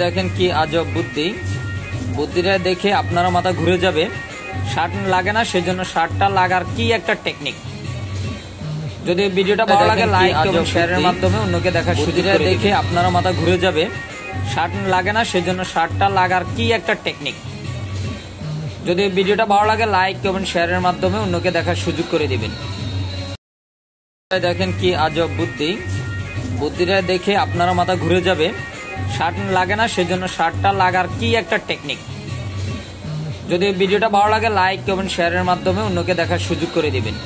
দেখেন কি আজব বুদ্ধি, বুদ্ধিটা দেখে আপনারা মাথা ঘুরে যাবে। শার্ট লাগে না সেজন্য শার্টটা লাগার কি একটা টেকনিক। যদি ভিডিওটা ভালো লাগে লাইক এবং শেয়ারের মাধ্যমে অন্যকে দেখার সুযোগ করে দেখে আপনারা মাথা ঘুরে যাবে। শার্ট লাগে না সেজন্য শার্টটা লাগার কি একটা টেকনিক। যদি ভিডিওটা ভালো লাগে লাইক এবং শেয়ারের মাধ্যমে অন্যকে দেখার সুযোগ করে দিবেন। দেখেন কি আজব বুদ্ধি, বুদ্ধিটা দেখে আপনারা মাথা ঘুরে যাবে। শার্ট লাগে না সেজন্য শার্টটা লাগার কি একটা টেকনিক। যদি ভিডিওটা ভালো লাগে লাইক এবং শেয়ারের মাধ্যমে অন্যকে দেখার সুযোগ করে দিবেন।